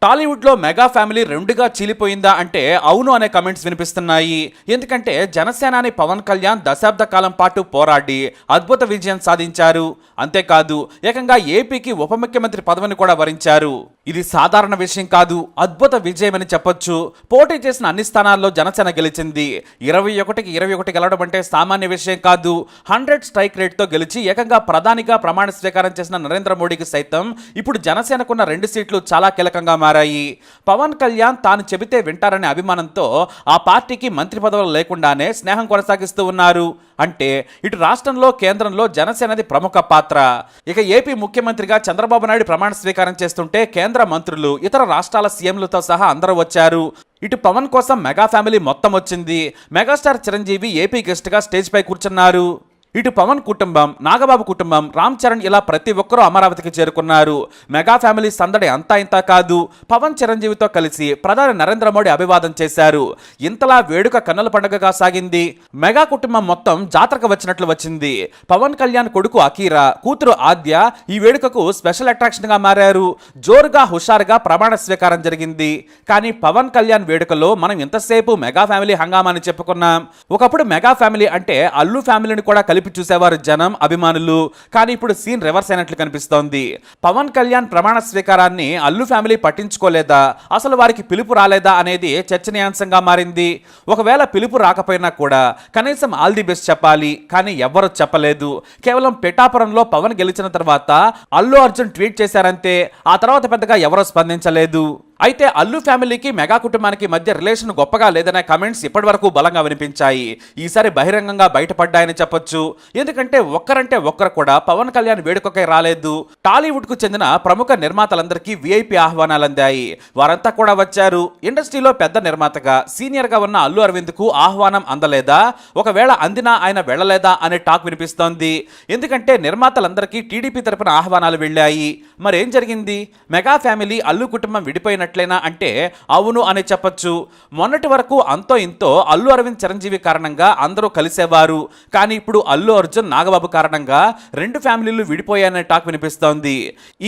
టాలీవుడ్ లో mega family రెండుగా చీలిపోయిందా అంటే అవును అనే కమెంట్స్ వినిపిస్తున్నాయి. ఎందుకంటే జనసేనాని పవన్ కళ్యాణ్ దశాబ్ద కాలం పాటు పోరాడి అద్భుత విజయం సాధించారు. అంతేకాదు ఏకంగా ఏపీకి ఉప ముఖ్యమంత్రి పదవిని కూడా వరించారు. ఇది సాధారణ విషయం కాదు, అద్భుత విజయం అని చెప్పొచ్చు. పోటీ చేసిన అన్ని స్థానాల్లో జనసేన గెలిచింది. 21కి 21 గెలవడం అంటే సామాన్య విషయం కాదు. 100 స్ట్రైక్ రేట్ తో గెలిచి ఏకంగా ప్రధానిగా ప్రమాణ స్వీకారం చేసిన నరేంద్ర మోడీకి సైతం ఇప్పుడు జనసేనకున్న 2 సీట్లు చాలా కీలకంగా మారాయి. పవన్ కళ్యాణ్ తాను చెబితే వింటారనే అభిమానంతో ఆ పార్టీకి మంత్రి పదవులు లేకుండానే స్నేహం కొనసాగిస్తూ ఉన్నారు. అంటే ఇటు రాష్ట్రంలో కేంద్రంలో జనసేనది ప్రముఖ పాత్ర. ఇక ఏపీ ముఖ్యమంత్రిగా చంద్రబాబు నాయుడు ప్రమాణ స్వీకారం చేస్తుంటే కేంద్ర మంత్రులు, ఇతర రాష్ట్రాల సీఎంలతో సహా అందరూ వచ్చారు. ఇటు పవన్ కోసం మెగా ఫ్యామిలీ మొత్తం వచ్చింది. మెగాస్టార్ చిరంజీవి ఏపీ గెస్ట్ గా స్టేజ్ పై కూర్చున్నారు. ఇటు పవన్ కుటుంబం, నాగబాబు కుటుంబం, రామ్ చరణ్ ఇలా ప్రతి ఒక్కరూ అమరావతికి చేరుకున్నారు. మెగా ఫ్యామిలీ సందడి అంతా ఇంత కాదు. పవన్ చిరంజీవితో కలిసి ప్రధాని నరేంద్ర మోడీ అభివాదం చేశారు. ఇంతలా వేడుక కన్నుల పండుగగా సాగింది. మెగా కుటుంబం మొత్తం జాతరకు వచ్చినట్లు వచ్చింది. పవన్ కళ్యాణ్ కొడుకు అకీరా, కూతురు ఆద్య ఈ వేడుకకు స్పెషల్ అట్రాక్షన్ గా మారారు. జోరుగా హుషారుగా ప్రమాణ స్వీకారం జరిగింది. కానీ పవన్ కళ్యాణ్ వేడుకలో మనం ఎంతసేపు మెగా ఫ్యామిలీ హంగామాని చెప్పుకున్నాం. ఒకప్పుడు మెగా ఫ్యామిలీ అంటే అల్లు ఫ్యామిలీని కూడా కలిపి చూసేవారు జనం, అభిమానులు. కానీ ఇప్పుడు సీన్ రివర్స్ అయినట్లు కనిపిస్తోంది. పవన్ కళ్యాణ్ ప్రమాణ స్వీకారాన్ని అల్లు ఫ్యామిలీ పట్టించుకోలేదా, అసలు వారికి పిలుపు రాలేదా అనేది చర్చనీయాంశంగా మారింది. ఒకవేళ పిలుపు రాకపోయినా కూడా కనీసం ఆల్ ది బెస్ట్ చెప్పాలి. కానీ ఎవ్వరూ చెప్పలేదు. కేవలం పిఠాపురంలో పవన్ గెలిచిన తర్వాత అల్లు అర్జున్ ట్వీట్ చేశారంతే. ఆ తర్వాత పెద్దగా ఎవరూ స్పందించలేదు. అయితే అల్లు ఫ్యామిలీకి మెగా కుటుంబానికి మధ్య రిలేషన్ గొప్పగా లేదనే కమెంట్స్ ఇప్పటి వరకు బలంగా వినిపించాయి. ఈసారి బహిరంగంగా బయటపడ్డాయని చెప్పొచ్చు. ఎందుకంటే ఒక్కరంటే ఒక్కరు కూడా పవన్ కళ్యాణ్ వేడుకకై రాలేదు. టాలీవుడ్ కు చెందిన ప్రముఖ నిర్మాతలందరికీ విఐపి ఆహ్వానాలు అందాయి. వారంతా కూడా వచ్చారు. ఇండస్ట్రీలో పెద్ద నిర్మాతగా సీనియర్ గా ఉన్న అల్లు అరవింద్ కు ఆహ్వానం అందలేదా, ఒకవేళ అందినా ఆయన వెళ్ళలేదా అనే టాక్ వినిపిస్తోంది. ఎందుకంటే నిర్మాతలందరికీ టీడీపీ తరపున ఆహ్వానాలు వెళ్ళాయి. మరేం జరిగింది? మెగా ఫ్యామిలీ అల్లు కుటుంబం విడిపోయిన అంటే అవును అని చెప్పొచ్చు. మొన్నటి వరకు అంతో ఇంతో అల్లు అరవింద్ చిరంజీవి కారణంగా అందరూ కలిసేవారు. కానీ ఇప్పుడు అల్లు అర్జున్ నాగబాబు కారణంగా 2 ఫ్యామిలీలు విడిపోయాయనే టాక్ వినిపిస్తోంది.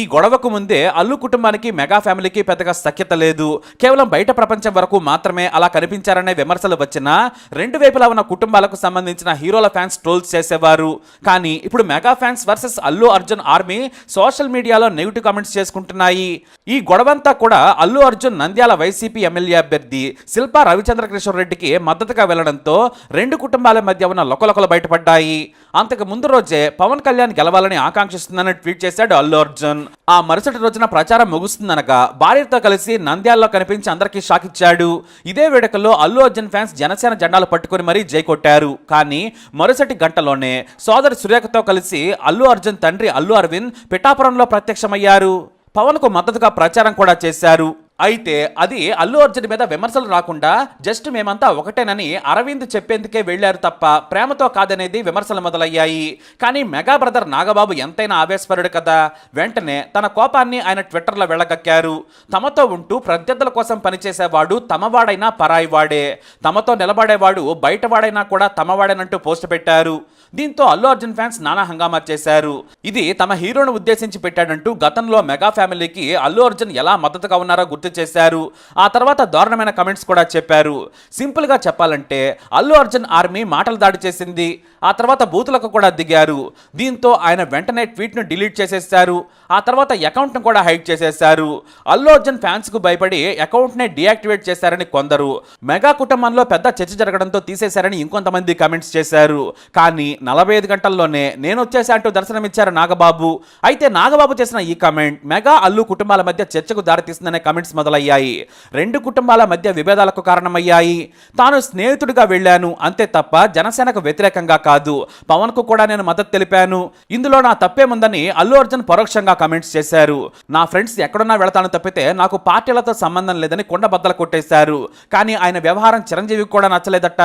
ఈ గొడవకు ముందే అల్లు కుటుంబానికి మెగా ఫ్యామిలీకి పెద్దగా సఖ్యత లేదు. కేవలం బయట ప్రపంచం వరకు మాత్రమే అలా కనిపించారనే విమర్శలు వచ్చినా 2 వైపులా ఉన్న కుటుంబాలకు సంబంధించిన హీరోల ఫ్యాన్స్ ట్రోల్స్ చేసేవారు. కానీ ఇప్పుడు mega fans versus Allu Arjun army social మీడియాలో నెగిటివ్ కామెంట్స్ చేసుకుంటున్నాయి. ఈ గొడవంతా కూడా అల్లు అర్జున్ నంద్యాల వైసీపీ ఎమ్మెల్యే అభ్యర్థి శిల్పా రవిచంద్రకిషోర్ రెడ్డికి మద్దతుగా వెళ్లడంతో 2 కుటుంబాల మధ్య ఉన్న లొకలొకలు బయటపడ్డాయి. అంతకు ముందు రోజే పవన్ కళ్యాణ్ గెలవాలని ఆకాంక్షిస్తుందని ట్వీట్ చేశాడు అల్లు అర్జున్. ఆ మరుసటి రోజున ప్రచారం ముగుస్తుందనగా భార్యతో కలిసి నంద్యాలలో కనిపించి అందరికీ షాక్ ఇచ్చాడు. ఇదే వేడుకల్లో అల్లు అర్జున్ ఫ్యాన్స్ జనసేన జెండాలు పట్టుకుని మరీ జై కొట్టారు. కానీ మరుసటి గంటలోనే సోదరి సురేఖతో కలిసి అల్లు అర్జున్ తండ్రి అల్లు అరవింద్ పిఠాపురంలో ప్రత్యక్షమయ్యారు. పవన్ కు మద్దతుగా ప్రచారం కూడా చేశారు. అయితే అది అల్లు అర్జున్ మీద విమర్శలు రాకుండా జస్ట్ మేమంతా ఒకటేనని అరవింద్ చెప్పేందుకే వెళ్లారు తప్ప ప్రేమతో కాదనేది విమర్శలు మొదలయ్యాయి. కానీ మెగా బ్రదర్ నాగబాబు ఎంతైనా ఆవేశపరుడు కదా. వెంటనే తన కోపాన్ని ఆయన ట్విట్టర్లో వెళ్ళగక్కారు. తమతో ఉంటూ ప్రత్యర్థుల కోసం పనిచేసేవాడు తమవాడైనా పరాయివాడే, తమతో నిలబడేవాడు బయటవాడైనా కూడా తమవాడేనంటూ పోస్ట్ పెట్టారు. దీంతో అల్లు అర్జున్ ఫ్యాన్స్ నానా హంగామా చేశారు. ఇది తమ హీరోను ఉద్దేశించి పెట్టాడంటూ గతంలో మెగా ఫ్యామిలీకి అల్లు అర్జున్ ఎలా మద్దతుగా ఉన్నారో గుర్తు చేశారు. ఆ తర్వాత దారుణమైన కమెంట్స్ కూడా చెప్పారు. సింపుల్ గా చెప్పాలంటే అల్లు అర్జున్ ఆర్మీ మాటలు దాడి చేసింది. ఆ తర్వాత బూతులకు కూడా దిగారు. దీంతో ఆయన వెంటనే ట్వీట్ ను డిలీట్ చేసేశారు. ఆ తర్వాత అకౌంట్ ను కూడా హైడ్ చేసేశారు. అల్లు అర్జున్ ఫ్యాన్స్ కు భయపడి అకౌంట్ నే డియాక్టివేట్ చేశారని కొందరు, మెగా కుటుంబంలో పెద్ద చర్చ జరగడంతో తీసేశారని ఇంకొంతమంది కమెంట్స్ చేశారు. కానీ 45 గంటల్లోనే నేను వచ్చేసా అంటూ దర్శనమిచ్చారు నాగబాబు. అయితే నాగబాబు చేసిన ఈ కమెంట్ మెగా అల్లు కుటుంబాల మధ్య చర్చకు దారితీస్తుందనే కమెంట్స్ మొదలయ్యాయి. 2 కుటుంబాల మధ్య విభేదాలకు కారణమయ్యాయి. తాను స్నేహితుడిగా వెళ్ళాను అంతే తప్ప జనసేనకు వ్యతిరేకంగా కాదు, పవన్ కు కూడా నేను మద్దతు తెలిపాను, ఇందులో నా తప్పేముందని అల్లు అర్జున్ పరోక్షంగా కమెంట్స్ చేశారు. నా ఫ్రెండ్స్ ఎక్కడున్నా వెళతాను తప్పితే నాకు పార్టీలతో సంబంధం లేదని కొండబద్దలు కొట్టేశారు. కానీ ఆయన వ్యవహారం చిరంజీవికి కూడా నచ్చలేదట.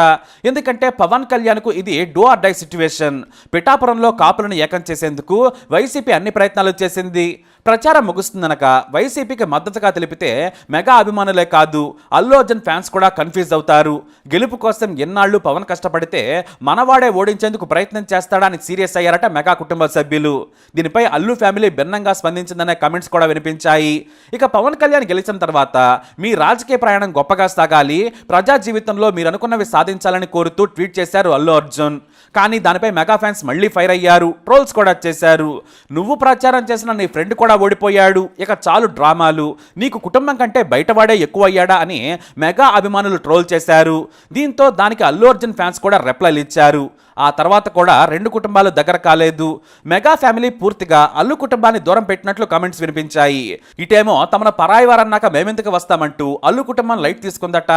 ఎందుకంటే పవన్ కళ్యాణ్ కు ఇది డూ ఆర్ డై సిచ్యువేషన్. పిఠాపురంలో కాపులను ఏకం చేసేందుకు వైసీపీ అన్ని ప్రయత్నాలు చేసింది. ప్రచారం ముగుస్తుందనక వైసీపీకి మద్దతుగా తెలిపితే మెగా అభిమానులే కాదు అల్లు అర్జున్ ఫ్యాన్స్ కూడా కన్ఫ్యూజ్ అవుతారు. గెలుపు కోసం ఎన్నాళ్ళు పవన్ కష్టపడితే మనవాడే ఓడించేందుకు ప్రయత్నం చేస్తాడా అని సీరియస్ అయ్యారట మెగా కుటుంబ సభ్యులు. దీనిపై అల్లు ఫ్యామిలీ భిన్నంగా స్పందించిందనే కమెంట్స్ కూడా వినిపించాయి. ఇక పవన్ కళ్యాణ్ గెలిచిన తర్వాత మీ రాజకీయ ప్రయాణం గొప్పగా సాగాలి, ప్రజా జీవితంలో మీరు అనుకున్నవి సాధించాలని కోరుతూ ట్వీట్ చేశారు అల్లు అర్జున్. కానీ దానిపై మెగా ఫ్యాన్స్ మళ్ళీ ఫైర్ అయ్యారు, ట్రోల్స్ కూడా చేశారు. నువ్వు ప్రచారం చేసిన నీ ఫ్రెండ్ కూడా ఓడిపోయాడు, ఇక చాలు డ్రామాలు, నీకు కుటుంబం కంటే బయటవాడే ఎక్కువ అయ్యాడా అని మెగా అభిమానులు ట్రోల్ చేశారు. దీంతో దానికి అల్లు అర్జున్ ఫ్యాన్స్ కూడా రిప్లైలు ఇచ్చారు. ఆ తర్వాత కూడా రెండు కుటుంబాలు దగ్గర కాలేదు. మెగా ఫ్యామిలీ పూర్తిగా అల్లు కుటుంబాన్ని దూరం పెట్టినట్లు కమెంట్స్ వినిపించాయి. ఇటేమో తమను పరాయి వారన్నాక మేమెందుకు వస్తామంటూ అల్లు కుటుంబం లైట్ తీసుకుందట.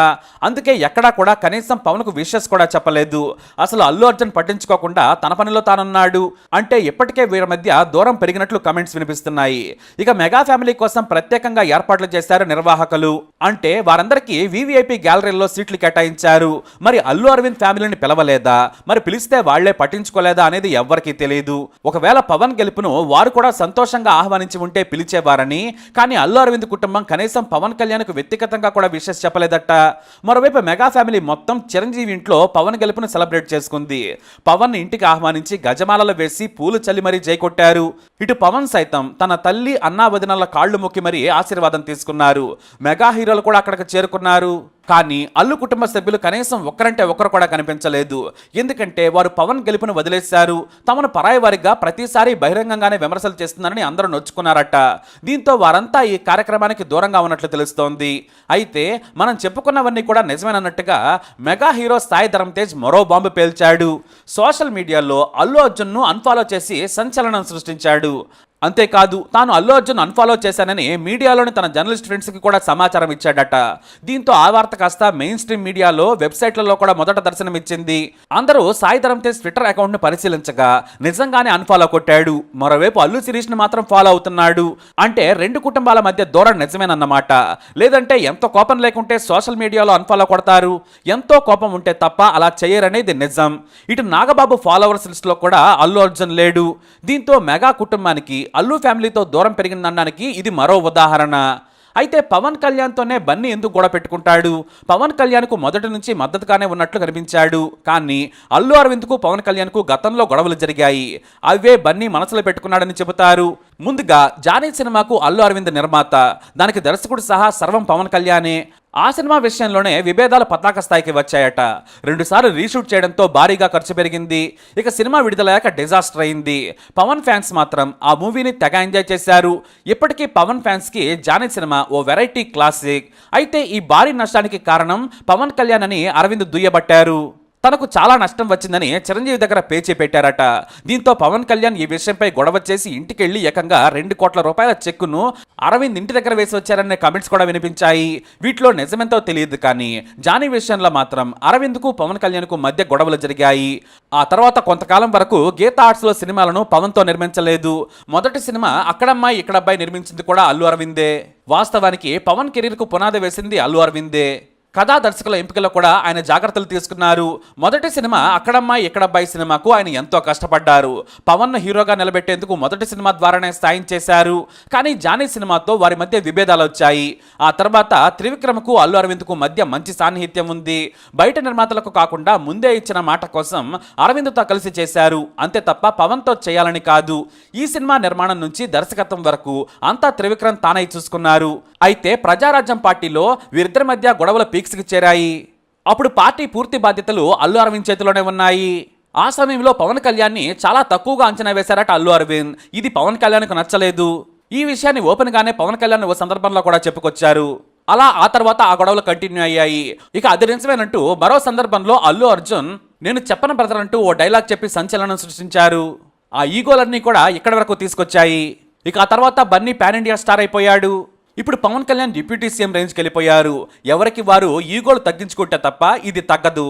అందుకే ఎక్కడా కూడా కనీసం పవన్కు విషెస్ కూడా చెప్పలేదు. అసలు అల్లు అర్జున్ పట్టించుకోకుండా తన పనిలో తానున్నాడు. అంటే ఇప్పటికే వీరి మధ్య దూరం పెరిగినట్లు కమెంట్స్ వినిపిస్తున్నాయి. ఇక మెగా ఫ్యామిలీ కోసం ప్రత్యేకంగా ఏర్పాట్లు చేశారు నిర్వాహకులు. అంటే వారందరికీ వీవీఐపీ గ్యాలరీల్లో సీట్లు కేటాయించారు. మరి అల్లు అరవింద్ ఫ్యామిలీని పిలవలేదా, మరి పిలిస్తే వాళ్లే పట్టించుకోలేదా అనేది ఎవ్వరికీ తెలియదు. ఒకవేళ పవన్ గెలుపును వారు కూడా సంతోషంగా ఆహ్వానించి ఉంటే పిలిచేవారని, కానీ అల్లు అరవింద్ కుటుంబం కనీసం పవన్ కళ్యాణ్ కు వ్యక్తిగతంగా కూడా విషెస్ చెప్పలేదట. మరోవైపు మెగా ఫ్యామిలీ మొత్తం చిరంజీవి ఇంట్లో పవన్ గెలుపును సెలబ్రేట్ చేసుకుంది. పవన్ ఇంటికి ఆహ్వానించి గజమాలలు వేసి పూలు చల్లి మరీ జైకొట్టారు. ఇటు పవన్ సైతం తన తల్లి అన్నా వదినల కాళ్లు మొక్కి మరీ ఆశీర్వాదం తీసుకున్నారు. మెగా హీరోలు కూడా అక్కడికి చేరుకున్నారు. కానీ అల్లు కుటుంబ సభ్యులు కనీసం ఒక్కరంటే ఒక్కరు కూడా కనిపించలేదు. ఎందుకంటే వారు పవన్ గెలుపును వదిలేశారు. తమను పరాయి వారిగా ప్రతిసారి బహిరంగంగానే విమర్శలు చేస్తున్నారని అందరూ నొచ్చుకున్నారట. దీంతో వారంతా ఈ కార్యక్రమానికి దూరంగా ఉన్నట్లు తెలుస్తోంది. అయితే మనం చెప్పుకున్నవన్నీ కూడా నిజమేనన్నట్టుగా మెగా హీరో సాయి ధరమ్ తేజ్ మరో బాంబు పేల్చాడు. సోషల్ మీడియాలో అల్లు అర్జున్ను అన్ఫాలో చేసి సంచలనం సృష్టించాడు. అంతేకాదు తాను అల్లు అర్జున్ అన్ఫాలో చేశానని మీడియాలోని తన జర్నలిస్ట్ ఫ్రెండ్స్కి కూడా సమాచారం ఇచ్చాడట. దీంతో ఆ వార్త కాస్త మెయిన్ స్ట్రీమ్ మీడియాలో వెబ్సైట్లలో కూడా మొదట దర్శనమిచ్చింది. అందరూ సాయి ధరమ్ తేజ్ ట్విట్టర్ అకౌంట్ను పరిశీలించగా నిజంగానే అన్ఫాలో కొట్టాడు. మరోవైపు అల్లు శిరీష్ను మాత్రం ఫాలో అవుతున్నాడు. అంటే రెండు కుటుంబాల మధ్య దూరం నిజమేనన్నమాట. లేదంటే ఎంతో కోపం లేకుంటే సోషల్ మీడియాలో అన్ఫాలో కొడతారు, ఎంతో కోపం ఉంటే తప్ప అలా చేయరనేది నిజం. ఇటు నాగబాబు ఫాలోవర్స్ లిస్టులో కూడా అల్లు అర్జున్ లేడు. దీంతో మెగా కుటుంబానికి అల్లు ఫ్యామిలీతో దూరం పెరిగిందనడానికి ఇది మరో ఉదాహరణ. అయితే పవన్ కళ్యాణ్తోనే బన్నీ ఎందుకు గొడవ పెట్టుకుంటాడు? పవన్ కళ్యాణ్కు మొదటి నుంచి మద్దతుగానే ఉన్నట్లు కనిపించాడు. కానీ అల్లు అరవింద్కు పవన్ కళ్యాణ్కు గతంలో గొడవలు జరిగాయి. అవే బన్నీ మనసులో పెట్టుకున్నాడని చెబుతారు. ముందుగా జానీ సినిమాకు అల్లు అరవింద్ నిర్మాత, దానికి దర్శకుడు సహా సర్వం పవన్ కళ్యాణే. ఆ సినిమా విషయంలోనే విభేదాలు పతాక స్థాయికి వచ్చాయట. 2 సార్లు రీషూట్ చేయడంతో భారీగా ఖర్చు పెరిగింది. ఇక సినిమా విడుదలయ్యాక డిజాస్టర్ అయింది. పవన్ ఫ్యాన్స్ మాత్రం ఆ మూవీని తెగ ఎంజాయ్ చేశారు. ఇప్పటికీ పవన్ ఫ్యాన్స్కి జానీ సినిమా ఓ వెరైటీ క్లాసిక్. అయితే ఈ భారీ నష్టానికి కారణం పవన్ కళ్యాణ్ అని అరవింద్ దుయ్యబట్టారు. తనకు చాలా నష్టం వచ్చిందని చిరంజీవి దగ్గర పేచీ పెట్టారట. దీంతో పవన్ కళ్యాణ్ ఈ విషయంపై గొడవ చేసి ఇంటికెళ్లి ఏకంగా 2 కోట్ల రూపాయల చెక్కును అరవింద్ ఇంటి దగ్గర వేసి వచ్చారనే కామెంట్స్ కూడా వినిపించాయి. వీటిలో నిజమెంతో తెలియదు కానీ జానీ విషయంలో మాత్రం అరవింద్కు పవన్ కళ్యాణ్కు మధ్య గొడవలు జరిగాయి. ఆ తర్వాత కొంతకాలం వరకు గీతా ఆర్ట్స్లో సినిమాలను పవన్తో నిర్మించలేదు. మొదటి సినిమా అక్కడమ్మాయి ఇక్కడబ్బాయి నిర్మించింది కూడా అల్లు అరవిందే. వాస్తవానికి పవన్ కెరీర్కు పునాది వేసింది అల్లు అరవిందే. కథా దర్శకుల ఎంపికలో కూడా ఆయన జాగ్రత్తలు తీసుకున్నారు. మొదటి సినిమా అక్కడమ్మాయి ఇక్కడబ్బాయి సినిమాకు ఆయన ఎంతో కష్టపడ్డారు. పవన్ను హీరోగా నిలబెట్టేందుకు మొదటి సినిమా ద్వారానే సాయం చేశారు. కానీ జానీ సినిమాతో వారి మధ్య విభేదాలు వచ్చాయి. ఆ తర్వాత త్రివిక్రమకు అల్లు అరవింద్కు మధ్య మంచి సాన్నిహిత్యం ఉంది. బయట నిర్మాతలకు కాకుండా ముందే ఇచ్చిన మాట కోసం అరవింద్తో కలిసి చేశారు. అంతే తప్ప పవన్తో చేయాలని కాదు. ఈ సినిమా నిర్మాణం నుంచి దర్శకత్వం వరకు అంతా త్రివిక్రమ్ తానై చూసుకున్నారు. అయితే ప్రజారాజ్యం పార్టీలో వీరిద్దరి మధ్య గొడవల పీక్స్కి చేరాయి. అప్పుడు పార్టీ పూర్తి బాధ్యతలు అల్లు అరవింద్ చేతిలోనే ఉన్నాయి. ఆ సమయంలో పవన్ కళ్యాణ్ని చాలా తక్కువగా అంచనా వేశారట అల్లు అరవింద్. ఇది పవన్ కళ్యాణ్కు నచ్చలేదు. ఈ విషయాన్ని ఓపెన్ గానే పవన్ కళ్యాణ్ ఓ సందర్భంలో కూడా చెప్పుకొచ్చారు. అలా ఆ తర్వాత ఆ గొడవలు కంటిన్యూ అయ్యాయి. ఇక అది నిజమేనంటూ మరో సందర్భంలో అల్లు అర్జున్ నేను చెప్పను బ్రదర్ అంటూ ఓ డైలాగ్ చెప్పి సంచలనం సృష్టించారు. ఆ ఈగోలన్నీ కూడా ఇక్కడి వరకు తీసుకొచ్చాయి. ఇక ఆ తర్వాత బన్నీ పాన్ ఇండియా స్టార్ అయిపోయాడు. ఇప్పుడు పవన్ కళ్యాణ్ డిప్యూటీ సీఎం రేంజ్కి వెళ్ళిపోయారు. ఎవరికి వారు ఈగోలు తగ్గించుకుంటే తప్ప ఇది తగ్గదు.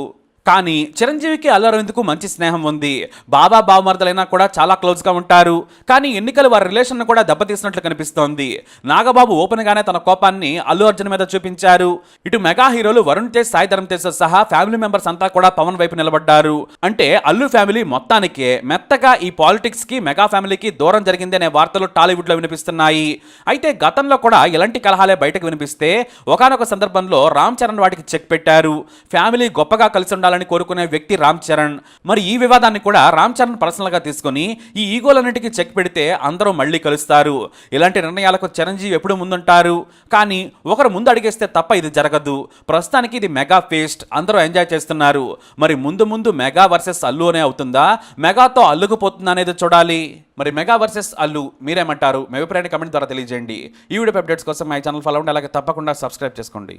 కానీ చిరంజీవికి అల్లు అరవింద్కు మంచి స్నేహం ఉంది. బాబా బావమరదలైనా కూడా చాలా క్లోజ్ గా ఉంటారు. కానీ ఎన్నికలు వారి రిలేషన్ కూడా దెబ్బతీసినట్లు కనిపిస్తోంది. నాగబాబు ఓపెన్ గానే తన కోపాన్ని అల్లు అర్జున్ మీద చూపించారు. ఇటు మెగా హీరోలు వరుణ్ తేజ్, సాయి ధరమ్ తేజ్ సహా ఫ్యామిలీ మెంబర్స్ అంతా కూడా పవన్ వైపు నిలబడ్డారు. అంటే అల్లు ఫ్యామిలీ మొత్తానికే మెత్తగా ఈ పాలిటిక్స్ కి మెగా ఫ్యామిలీకి దూరం జరిగింది అనే వార్తలు టాలీవుడ్ లో వినిపిస్తున్నాయి. అయితే గతంలో కూడా ఇలాంటి కలహాలే బయటకు వినిపిస్తే ఒకానొక సందర్భంలో రామ్ చరణ్ వాటికి చెక్ పెట్టారు. ఫ్యామిలీ గొప్పగా కలిసి ఉండాలని కోరుకునే వ్యక్తి రామ్ చరణ్. మరి ఈ వివాదాన్ని కూడా రామ్ చరణ్ పర్సనల్ గా తీసుకుని ఈ ఈగోలన్నిటికీ చెక్ పెడితే అందరూ మళ్ళీ కలుస్తారు. ఇలాంటి నిర్ణయాలకు చిరంజీవి ఎప్పుడు ముందుంటారు. కానీ ఒకరు ముందు అడిగేస్తే తప్ప ఇది జరగదు. ప్రస్తుతానికి ఇది మెగా ఫేస్ట్, అందరూ ఎంజాయ్ చేస్తున్నారు. మరి ముందు ముందు మెగా వర్సెస్ అల్లు అనే అవుతుందా, మెగాతో అల్లుకుపోతుందా అనేది చూడాలి. మరి మెగా వర్సెస్ అల్లు మీరేమంటారు? మీ అభిప్రాయాన్ని కమెంట్ ద్వారా తెలియజేయండి. ఈ వీడియో అప్డేట్స్ కోసం మై ఛానల్ ఫాలో అవ్వండి. అలాగే తప్పకుండా సబ్స్క్రైబ్ చేసుకోండి.